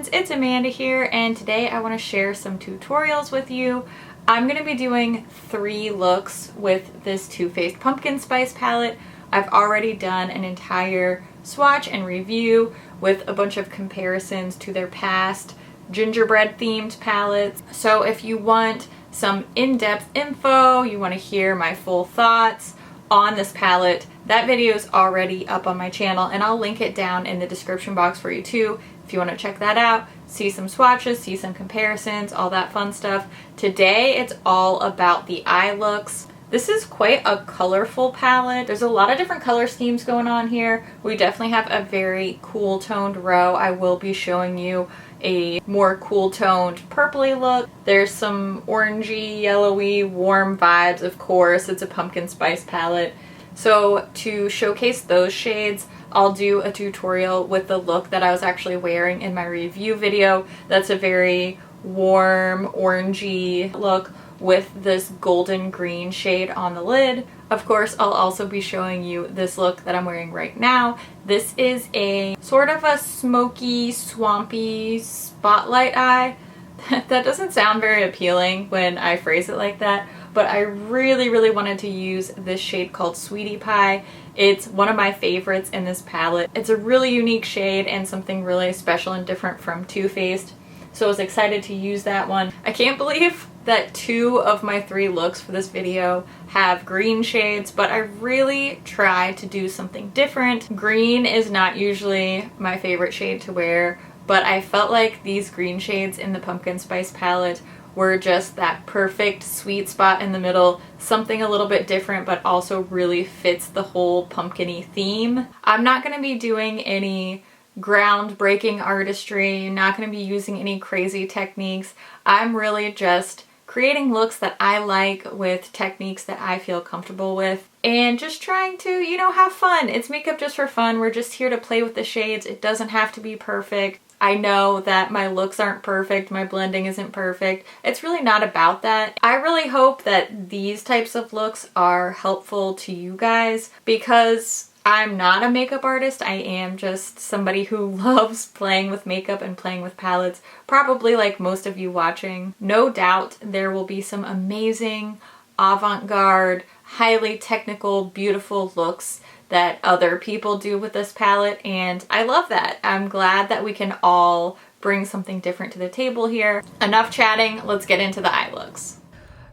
friends, it's Amanda here, and today I want to share some tutorials with you. I'm going to be doing 3 looks with this Too Faced Pumpkin Spice palette. I've already done an entire swatch and review with a bunch of comparisons to their past gingerbread themed palettes. So if you want some in-depth info, you want to hear my full thoughts on this palette, that video is already up on my channel and I'll link it down in the description box for you too if you want to check that out, see some swatches, see some comparisons, all that fun stuff. Today it's all about the eye looks. This is quite a colorful palette. There's a lot of different color schemes going on here. We definitely have a very cool toned row. I will be showing you a more cool toned purpley look. There's some orangey, yellowy, warm vibes, of course. It's a pumpkin spice palette. So to showcase those shades, I'll do a tutorial with the look that I was actually wearing in my review video. That's a very warm, orangey look with this golden green shade on the lid. Of course, I'll also be showing you this look that I'm wearing right now. This is a sort of a smoky, swampy spotlight eye. That doesn't sound very appealing when I phrase it like that, but I really wanted to use this shade called Sweetie Pie. It's one of my favorites in this palette. It's a really unique shade and something really special and different from Too Faced, so I was excited to use that one. I can't believe that 2 of my 3 looks for this video have green shades, but I really tried to do something different. Green is not usually my favorite shade to wear, but I felt like these green shades in the Pumpkin Spice palette were just that perfect sweet spot in the middle, something a little bit different but also really fits the whole pumpkin-y theme. I'm not going to be doing any groundbreaking artistry, not going to be using any crazy techniques. I'm really just creating looks that I like with techniques that I feel comfortable with and just trying to, you know, have fun. It's makeup just for fun. We're just here to play with the shades. It doesn't have to be perfect. I know that my looks aren't perfect, my blending isn't perfect. It's really not about that. I really hope that these types of looks are helpful to you guys because I'm not a makeup artist. I am just somebody who loves playing with makeup and playing with palettes, probably like most of you watching. No doubt there will be some amazing, avant-garde, highly technical, beautiful looks that other people do with this palette, and I love that. I'm glad that we can all bring something different to the table here. Enough chatting, let's get into the eye looks.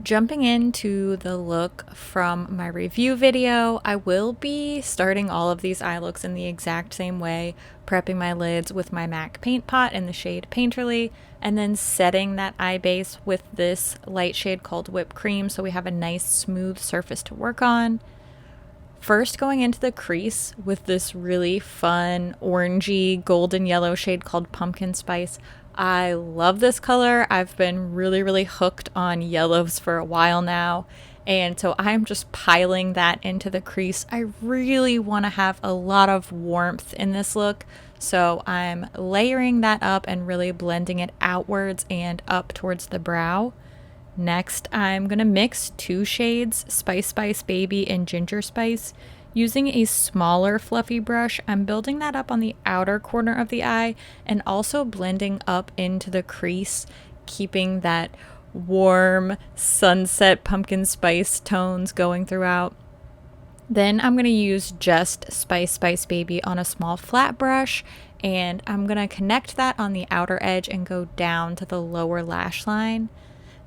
Jumping into the look from my review video, I will be starting all of these eye looks in the exact same way, prepping my lids with my MAC paint pot in the shade Painterly, and then setting that eye base with this light shade called Whipped Cream so we have a nice smooth surface to work on. First, going into the crease with this really fun orangey golden yellow shade called Pumpkin Spice. I love this color. I've been really hooked on yellows for a while now, and so I'm just piling that into the crease. I really want to have a lot of warmth in this look, so I'm layering that up and really blending it outwards and up towards the brow. Next, I'm going to mix 2 shades, Spice Spice Baby and Ginger Spice. Using a smaller fluffy brush, I'm building that up on the outer corner of the eye and also blending up into the crease, keeping that warm sunset pumpkin spice tones going throughout. Then I'm going to use just Spice Spice Baby on a small flat brush, and I'm going to connect that on the outer edge and go down to the lower lash line.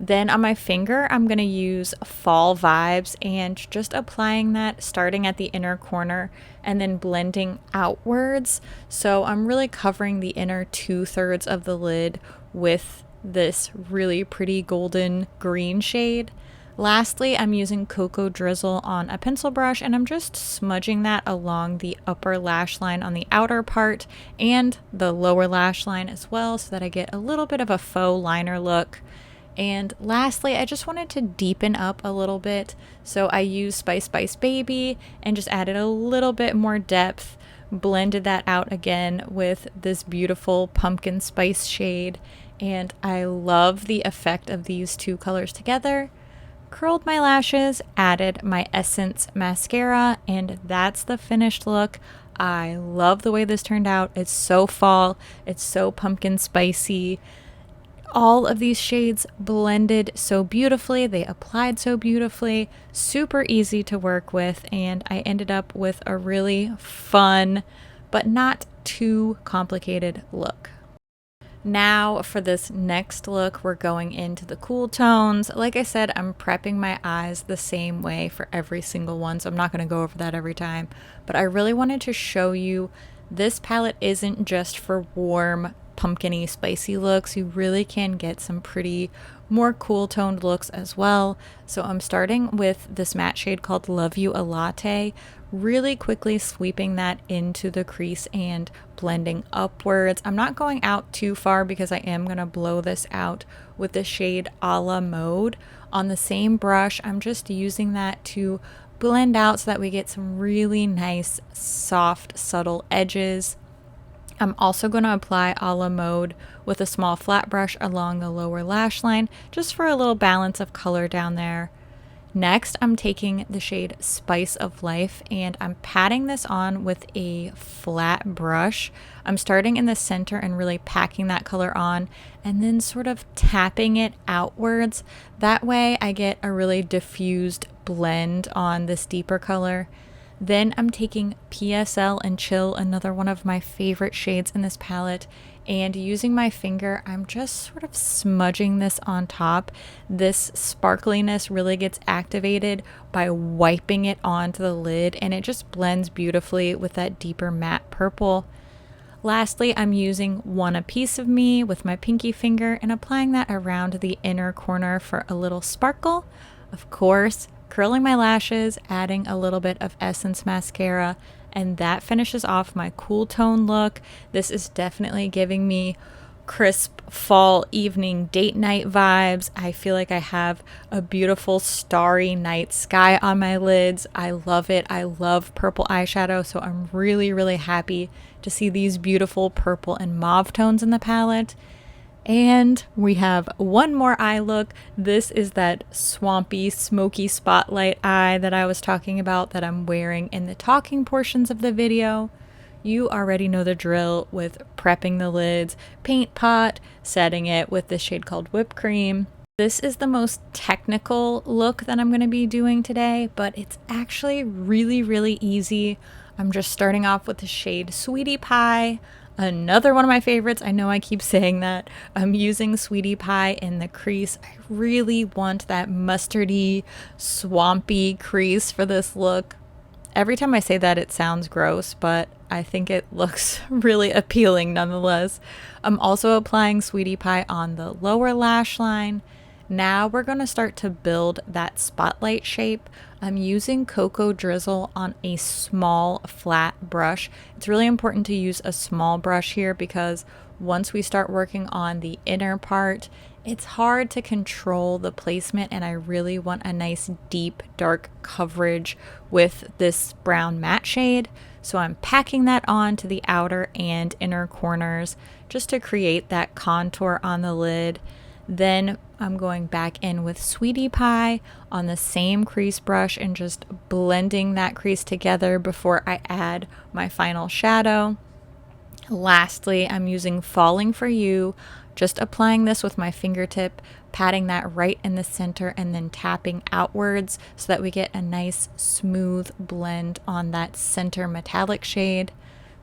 Then on my finger, I'm going to use Fall Vibes and just applying that starting at the inner corner and then blending outwards. So I'm really covering the inner 2/3 of the lid with this really pretty golden green shade. Lastly, I'm using Cocoa Drizzle on a pencil brush and I'm just smudging that along the upper lash line on the outer part and the lower lash line as well so that I get a little bit of a faux liner look. And lastly, I just wanted to deepen up a little bit, so I used Spice Spice Baby and just added a little bit more depth, blended that out again with this beautiful pumpkin spice shade, and I love the effect of these 2 colors together. Curled my lashes, added my Essence mascara, and that's the finished look. I love the way this turned out. It's so fall, it's so pumpkin spicy. All of these shades blended so beautifully, they applied so beautifully, super easy to work with, and I ended up with a really fun but not too complicated look. Now for this next look, we're going into the cool tones. Like I said, I'm prepping my eyes the same way for every single one, so I'm not going to go over that every time, but I really wanted to show you this palette isn't just for warm, pumpkin-y, spicy looks. You really can get some pretty more cool toned looks as well. So I'm starting with this matte shade called Love You a Latte, really quickly sweeping that into the crease and blending upwards. I'm not going out too far because I am going to blow this out with the shade A La Mode. On the same brush, I'm just using that to blend out so that we get some really nice, soft, subtle edges. I'm also going to apply A La Mode with a small flat brush along the lower lash line, just for a little balance of color down there. Next, I'm taking the shade Spice of Life and I'm patting this on with a flat brush. I'm starting in the center and really packing that color on and then sort of tapping it outwards. That way I get a really diffused blend on this deeper color. Then I'm taking PSL and Chill, another one of my favorite shades in this palette, and using my finger, I'm just sort of smudging this on top. This sparkliness really gets activated by wiping it onto the lid, and it just blends beautifully with that deeper matte purple. Lastly, I'm using One a Piece of Me with my pinky finger and applying that around the inner corner for a little sparkle. Of course, curling my lashes, adding a little bit of Essence mascara, and that finishes off my cool tone look. This is definitely giving me crisp fall evening date night vibes. I feel like I have a beautiful starry night sky on my lids. I love it. I love purple eyeshadow, so I'm really, really happy to see these beautiful purple and mauve tones in the palette. And we have one more eye look. This is that swampy, smoky spotlight eye that I was talking about that I'm wearing in the talking portions of the video. You already know the drill with prepping the lids, paint pot, setting it with this shade called Whipped Cream. This is the most technical look that I'm going to be doing today, but it's actually really, really easy. I'm just starting off with the shade Sweetie Pie. Another one of my favorites. I know I keep saying that. I'm using Sweetie Pie in the crease. I really want that mustardy, swampy crease for this look. Every time I say that, it sounds gross, but I think it looks really appealing nonetheless. I'm also applying Sweetie Pie on the lower lash line. Now we're going to start to build that spotlight shape. I'm using Cocoa Drizzle on a small flat brush. It's really important to use a small brush here because once we start working on the inner part, it's hard to control the placement, and I really want a nice deep dark coverage with this brown matte shade. So I'm packing that on to the outer and inner corners just to create that contour on the lid. Then I'm going back in with Sweetie Pie on the same crease brush and just blending that crease together before I add my final shadow. Lastly, I'm using Falling For You, just applying this with my fingertip, patting that right in the center and then tapping outwards so that we get a nice smooth blend on that center metallic shade.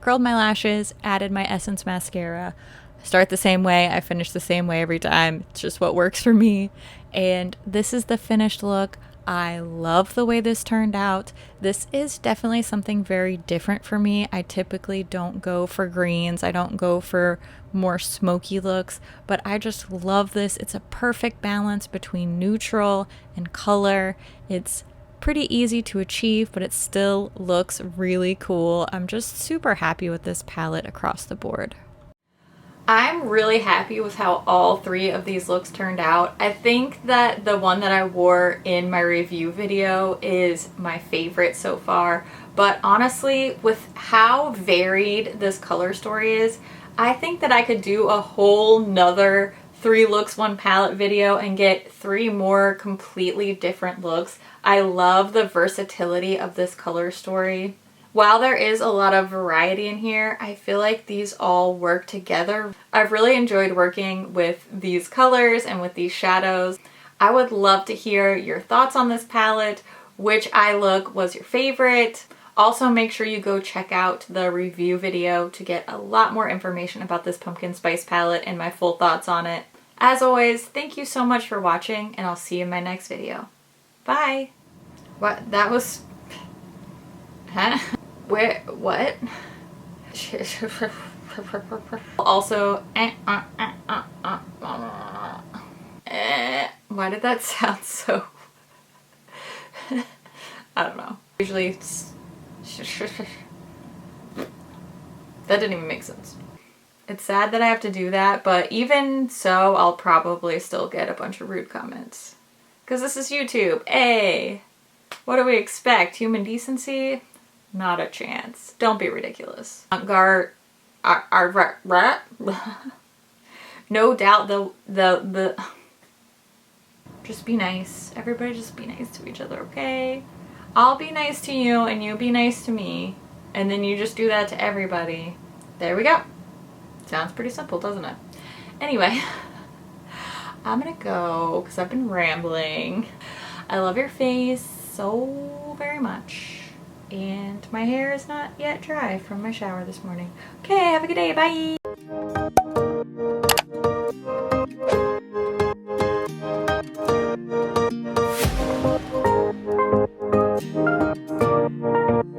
Curled my lashes, added my Essence mascara. Start the same way, I finish the same way every time. It's just what works for me. And this is the finished look. I love the way this turned out. This is definitely something very different for me. I typically don't go for greens. I don't go for more smoky looks, but I just love this. It's a perfect balance between neutral and color. It's pretty easy to achieve, but it still looks really cool. I'm just super happy with this palette across the board. I'm really happy with how all three of these looks turned out. I think that the one that I wore in my review video is my favorite so far, but honestly, with how varied this color story is, I think that I could do a whole nother 3 looks 1 palette video and get 3 more completely different looks. I love the versatility of this color story. While there is a lot of variety in here, I feel like these all work together. I've really enjoyed working with these colors and with these shadows. I would love to hear your thoughts on this palette. Which eye look was your favorite? Also, make sure you go check out the review video to get a lot more information about this pumpkin spice palette and my full thoughts on it. As always, thank you so much for watching, and I'll see you in my next video. Bye! What? That was... Huh? Where? What? Also... Why did that sound so... I don't know. Usually it's... That didn't even make sense. It's sad that I have to do that, but even so, I'll probably still get a bunch of rude comments. Because this is YouTube. Hey! What do we expect? Human decency? Not a chance. Don't be ridiculous. No doubt the just be nice. Everybody just be nice to each other, okay? I'll be nice to you and you be nice to me. And then you just do that to everybody. There we go. Sounds pretty simple, doesn't it? Anyway, I'm gonna go because I've been rambling. I love your face so very much. And my hair is not yet dry from my shower this morning. Okay, have a good day. Bye.